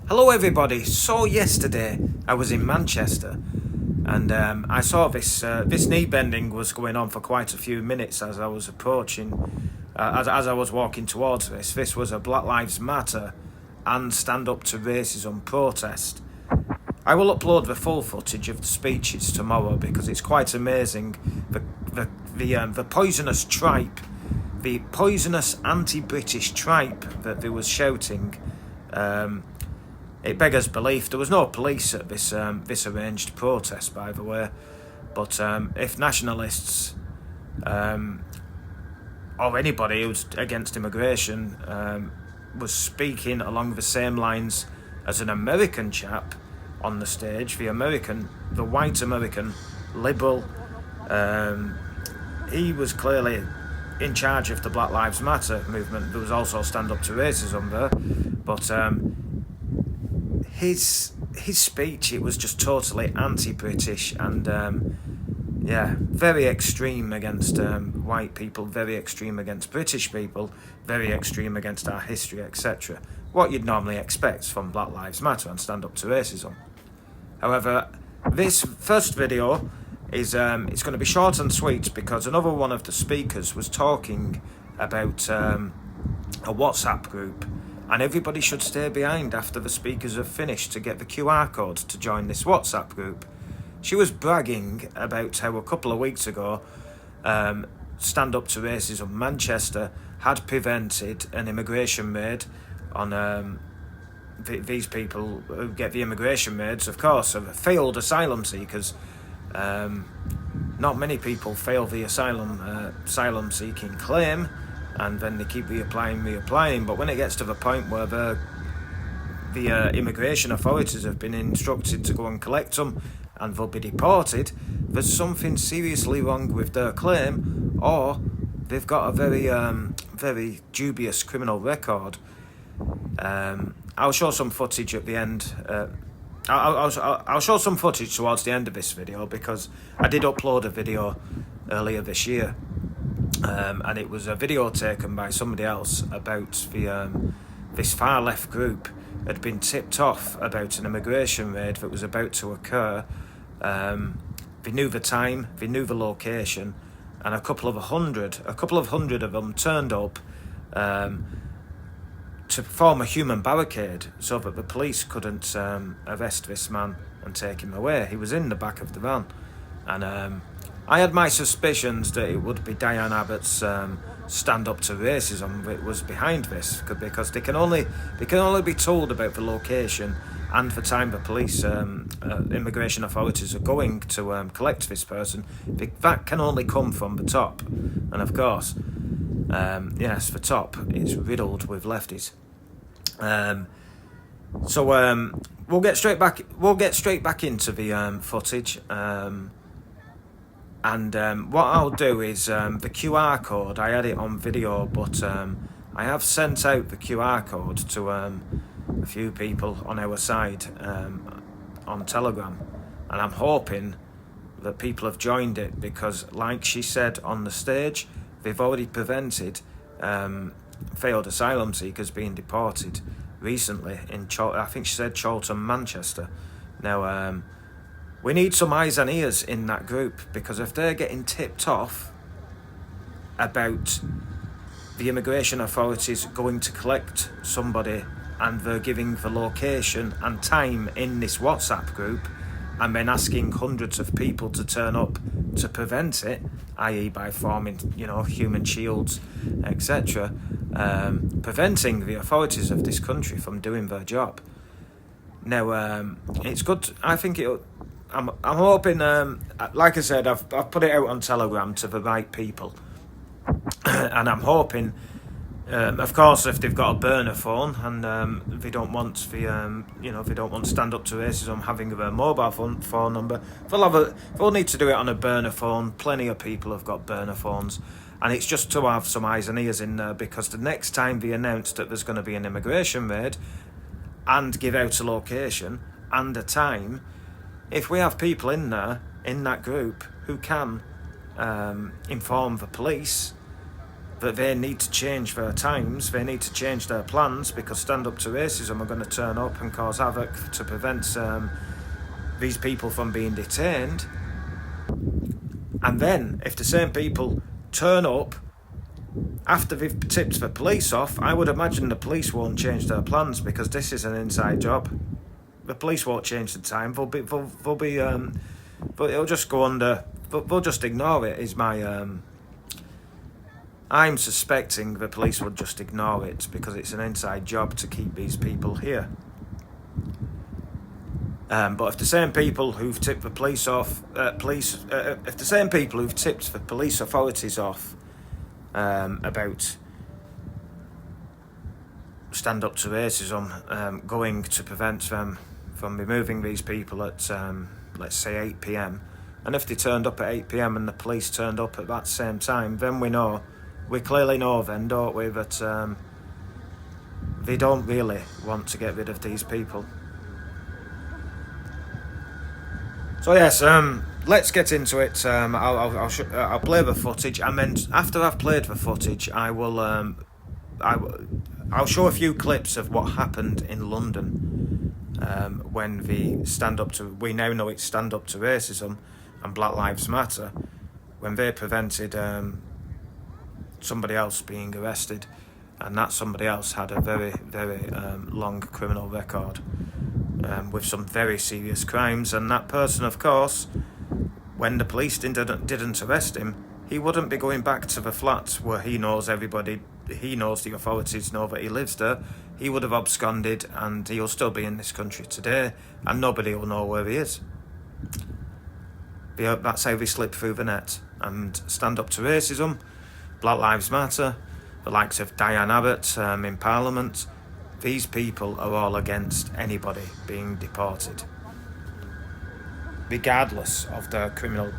Hello everybody. So yesterday I was in Manchester and I saw this knee bending was going on for quite a few minutes as I was approaching, as I was walking towards this. This was a Black Lives Matter and Stand Up to Racism protest. I will upload the full footage of the speeches tomorrow because it's quite amazing. The poisonous tripe, the poisonous anti-British tripe that they was shouting. It beggars belief. There was no police at this arranged protest, by the way. But if nationalists or anybody who's against immigration was speaking along the same lines as an American chap on the stage, the white American liberal, he was clearly in charge of the Black Lives Matter movement. There was also Stand Up to Racism there, but his speech, it was just totally anti-British and very extreme against white people, very extreme against British people, very extreme against our history, etc. What you'd normally expect from Black Lives Matter and Stand Up to Racism. However, this first video is it's going to be short and sweet because another one of the speakers was talking about a WhatsApp group, and everybody should stay behind after the speakers have finished to get the QR code to join this WhatsApp group. She was bragging about how a couple of weeks ago Stand Up to Racism Manchester had prevented an immigration raid on these people who get the immigration raids, of course, of failed asylum seekers. Not many people fail the asylum seeking claim, and then they keep reapplying. But when it gets to the point where the immigration authorities have been instructed to go and collect them and they'll be deported, there's something seriously wrong with their claim, or they've got a very dubious criminal record. I'll show some footage at the end. I'll show some footage towards the end of this video because I did upload a video earlier this year. And it was a video taken by somebody else about this far left group had been tipped off about an immigration raid that was about to occur. They knew the time, they knew the location, and a couple of hundred of them turned up to form a human barricade so that the police couldn't arrest this man and take him away. He was in the back of the van, and I had my suspicions that it would be Diane Abbott's Stand Up to Racism that was behind this, because they can only be told about the location and the time the police immigration authorities are going to collect this person. That can only come from the top, and of course, yes, the top is riddled with lefties. So we'll get straight back into the footage. And what I'll do is the QR code, I had it on video, but I have sent out the QR code to a few people on our side on Telegram, and I'm hoping that people have joined it because, like she said on the stage, they've already prevented failed asylum seekers being deported recently in I think she said Chorlton, Manchester. Now, we need some eyes and ears in that group, because if they're getting tipped off about the immigration authorities going to collect somebody and they're giving the location and time in this WhatsApp group and then asking hundreds of people to turn up to prevent it, i.e. by forming, human shields, etc., preventing the authorities of this country from doing their job. Now, it's good. I think I'm hoping, like I said, I've put it out on Telegram to the right people, and I'm hoping, of course, if they've got a burner phone and they don't want they don't want Stand Up to Racism having their mobile phone number, they'll need to do it on a burner phone. Plenty of people have got burner phones, and it's just to have some eyes and ears in there, because the next time they announce that there's going to be an immigration raid and give out a location and a time, if we have people in there, in that group, who can inform the police that they need to change their times, they need to change their plans, because Stand Up to Racism are going to turn up and cause havoc to prevent these people from being detained. And then, if the same people turn up after they've tipped the police off, I would imagine the police won't change their plans, because this is an inside job. The police won't change the time. But it'll just go under. They'll just ignore it. Is my. I'm suspecting the police would just ignore it because it's an inside job to keep these people here. But if the same people who've tipped the police off, if the same people who've tipped the police authorities off about Stand Up to Racism going to prevent them from removing these people at, let's say, 8 p.m, and if they turned up at 8 p.m. and the police turned up at that same time, then we clearly know then, don't we, that they don't really want to get rid of these people. So yes, let's get into it. I'll play the footage, and then after I've played the footage, I'll show a few clips of what happened in London when we now know it's Stand Up to Racism and Black Lives Matter, when they prevented somebody else being arrested, and that somebody else had a very, very long criminal record. With some very serious crimes, and that person, of course, when the police didn't arrest him, he wouldn't be going back to the flat where he knows everybody, he knows the authorities know that he lives there. He would have absconded, and he'll still be in this country today, and nobody will know where he is. That's how they slip through the net. And Stand Up to Racism, Black Lives Matter, the likes of Diane Abbott in Parliament, these people are all against anybody being deported, regardless of their criminal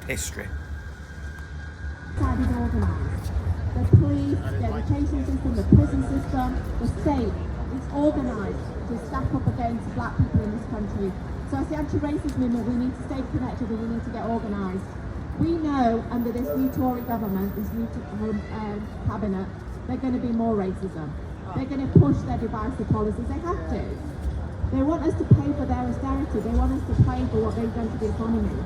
history. The police, the education system, the prison system, the state is organised to stack up against black people in this country. So as the anti-racist movement, we need to stay connected and we need to get organised. We know under this new Tory government, this new cabinet, there's going to be more racism. They're going to push their divisive policies. They have to. They want us to pay for their austerity. They want us to pay for what they've done to the economy.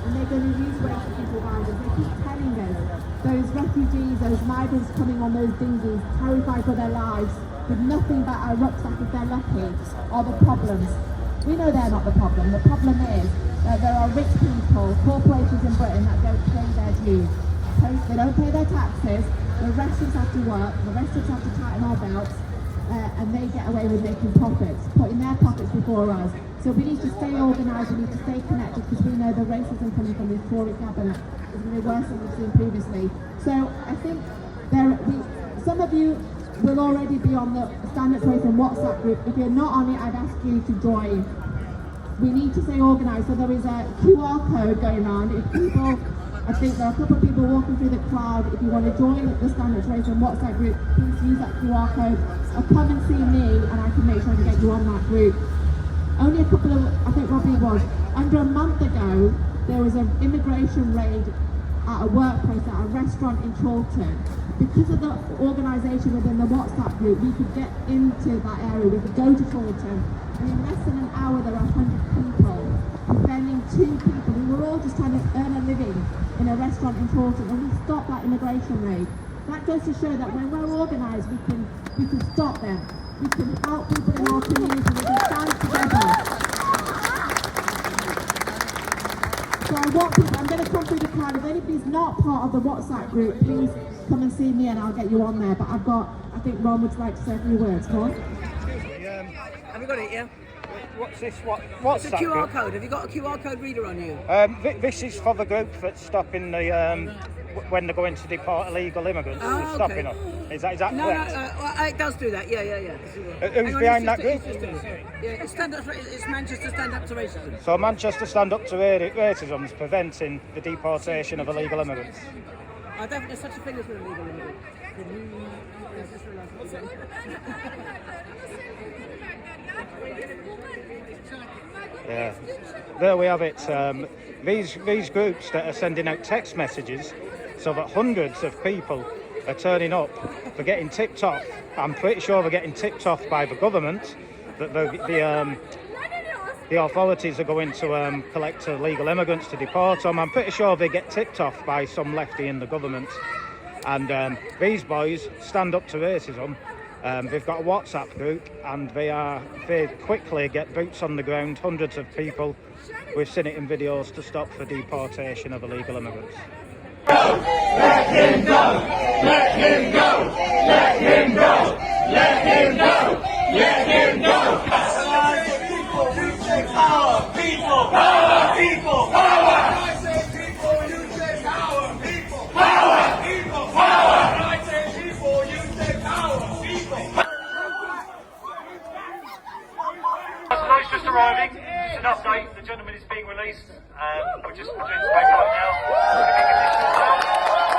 And they're going to use racist providers. They keep telling us those refugees, those migrants coming on those dinghies, terrified for their lives, with nothing but a rucksack if they're lucky, are the problems. We know they're not the problem. The problem is that there are rich people, corporations in Britain that don't pay their dues. They don't pay their taxes. The rest of us have to work, the rest of us have to tighten our belts, and they get away with making profits, putting their pockets before us. So we need to stay organised, we need to stay connected, because we know the racism coming from this Tory cabinet is going to be worse than we've seen previously. So I think some of you will already be on the Stand Up to Racism WhatsApp group. If you're not on it, I'd ask you to join. We need to stay organised. So there is a QR code going around. I think there are a couple of people walking through the crowd. If you want to join the Stand Up to Racism WhatsApp group, please use that QR code or come and see me, and I can make sure to get you on that group. Only a couple of, I think Robbie was, under a month ago, there was an immigration raid at a workplace, at a restaurant in Chorlton. Because of the organisation within the WhatsApp group, we could get into that area, we could go to Chorlton, and in less than an hour there were 100 people, defending 2 people who were all just trying to earn a living in a restaurant in Chorlton, and we stopped that immigration raid. That goes to show that when we're organised, we can stop them. We can help people in our community, we can stand together. So I want people, I'm going to come through the crowd. If anybody's not part of the WhatsApp group, please come and see me and I'll get you on there. But I think Ron would like to say a few words. Go on. Have you got it, yeah? What's this? What's it's a QR code. Have you got a QR code reader on you? This is for the group that's stopping the when they're going to deport illegal immigrants. Oh, stopping them. Is that correct? No, it does do that. Yeah. Who's behind that group? It's Manchester Stand Up to Racism. So Manchester Stand Up to Racism is preventing the deportation of illegal immigrants. I don't think there's such a thing as an illegal immigrant. Yeah, there we have it. These groups that are sending out text messages so that hundreds of people are turning up. They're getting tipped off. I'm pretty sure they're getting tipped off by the government that the authorities are going to collect illegal immigrants to deport them. I'm pretty sure they get tipped off by some lefty in the government. And these boys stand up to racism. They've got a WhatsApp group, and they quickly get boots on the ground, hundreds of people. We've seen it in videos to stop the deportation of illegal immigrants. Let him go! Let him go! Let him go! Let him go! Let him go! People, you take power! People! Power! People! Power! I say people, you take power! People! Power! People! Power! I say people, you take power! People! Tonight's just arriving. Just an update. The gentleman is being released. We're just doing the paperwork now. We're going to be conditional now.